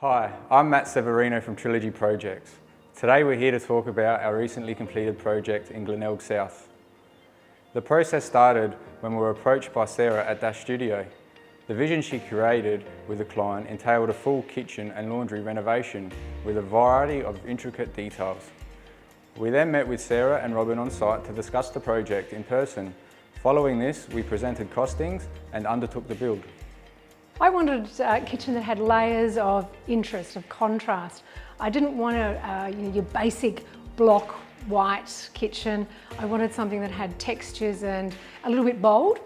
Hi, I'm Matt Severino from Trilogy Projects. Today we're here to talk about our recently completed project in Glenelg South. The process started when we were approached by Sara at Dash Studio. The vision she created with the client entailed a full kitchen and laundry renovation with a variety of intricate details. We then met with Sara and Robyn on site to discuss the project in person. Following this, we presented costings and undertook the build. I wanted a kitchen that had layers of interest, of contrast. I didn't want your basic block white kitchen. I wanted something that had textures and a little bit bold.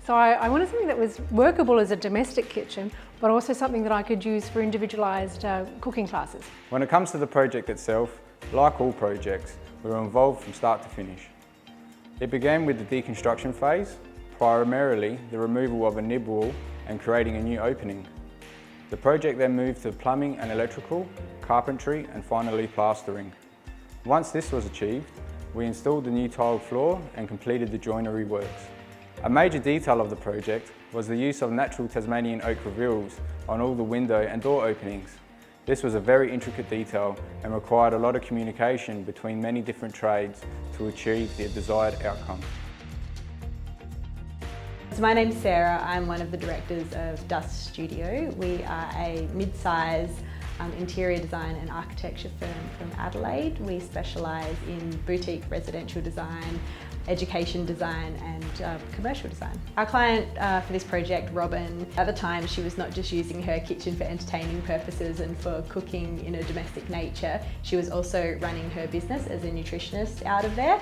So I wanted something that was workable as a domestic kitchen, but also something that I could use for individualised cooking classes. When it comes to the project itself, like all projects, we were involved from start to finish. It began with the deconstruction phase, primarily the removal of a nib wall and creating a new opening. The project then moved to plumbing and electrical, carpentry and finally plastering. Once this was achieved, we installed the new tiled floor and completed the joinery works. A major detail of the project was the use of natural Tasmanian oak reveals on all the window and door openings. This was a very intricate detail and required a lot of communication between many different trades to achieve the desired outcome. So my name's Sara, I'm one of the directors of Dust Studio. We are a mid-size interior design and architecture firm from Adelaide. We specialise in boutique residential design, education design and commercial design. Our client for this project, Robyn, at the time she was not just using her kitchen for entertaining purposes and for cooking in a domestic nature, she was also running her business as a nutritionist out of there.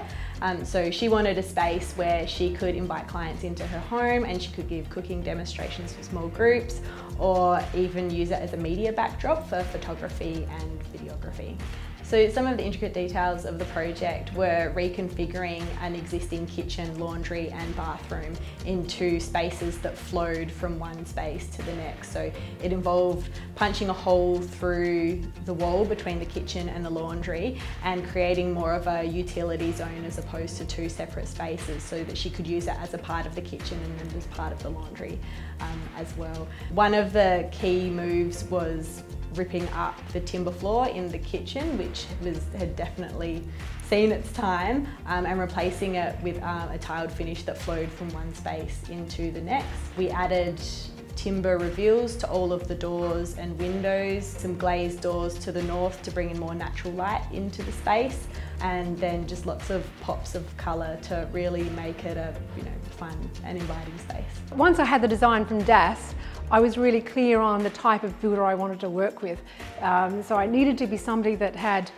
So she wanted a space where she could invite clients into her home and she could give cooking demonstrations for small groups or even use it as a media backdrop for photography and videography. So some of the intricate details of the project were reconfiguring an existing kitchen, laundry and bathroom into spaces that flowed from one space to the next. So it involved punching a hole through the wall between the kitchen and the laundry and creating more of a utility zone as opposed to two separate spaces so that she could use it as a part of the kitchen and then as part of the laundry as well. One of the key moves was ripping up the timber floor in the kitchen, which had definitely seen its time, and replacing it with a tiled finish that flowed from one space into the next. We added timber reveals to all of the doors and windows, some glazed doors to the north to bring in more natural light into the space, and then just lots of pops of colour to really make it a fun and inviting space. Once I had the design from DAS, I was really clear on the type of builder I wanted to work with. So I needed to be somebody that had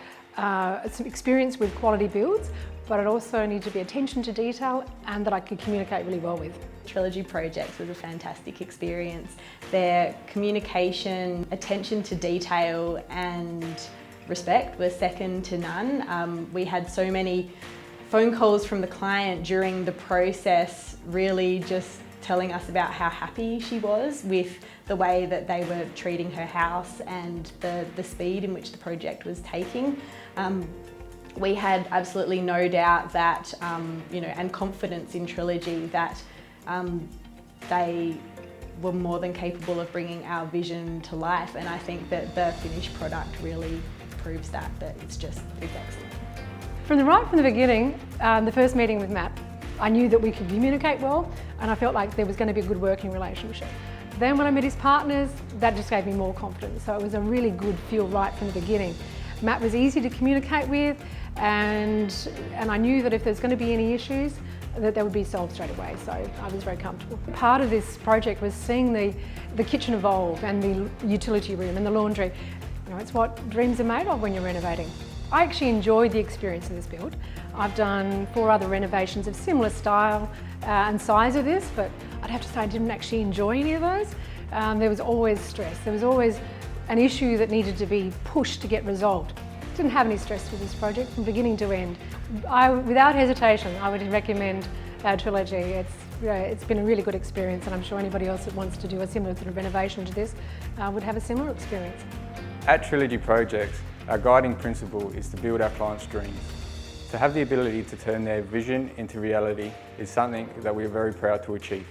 some experience with quality builds, but it also needed to be attention to detail and that I could communicate really well with. Trilogy Projects was a fantastic experience. Their communication, attention to detail and respect were second to none. We had so many phone calls from the client during the process, really just telling us about how happy she was with the way that they were treating her house and the speed in which the project was taking. We had absolutely no doubt that, and confidence in Trilogy that they were more than capable of bringing our vision to life, and I think that the finished product really proves that it's excellent. From the beginning, the first meeting with Matt, I knew that we could communicate well and I felt like there was going to be a good working relationship. Then when I met his partners, that just gave me more confidence. So it was a really good feel right from the beginning. Matt was easy to communicate with and I knew that if there's going to be any issues, that they would be solved straight away, so I was very comfortable. Part of this project was seeing the kitchen evolve and the utility room and the laundry. It's what dreams are made of when you're renovating. I actually enjoyed the experience of this build. I've done 4 other renovations of similar style and size of this, but I'd have to say I didn't actually enjoy any of those. There was always stress. There was always an issue that needed to be pushed to get resolved. Didn't have any stress with this project from beginning to end. Without hesitation, I would recommend Trilogy. It's been a really good experience, and I'm sure anybody else that wants to do a similar sort of renovation to this would have a similar experience. At Trilogy Projects, our guiding principle is to build our clients' dreams. To have the ability to turn their vision into reality is something that we are very proud to achieve.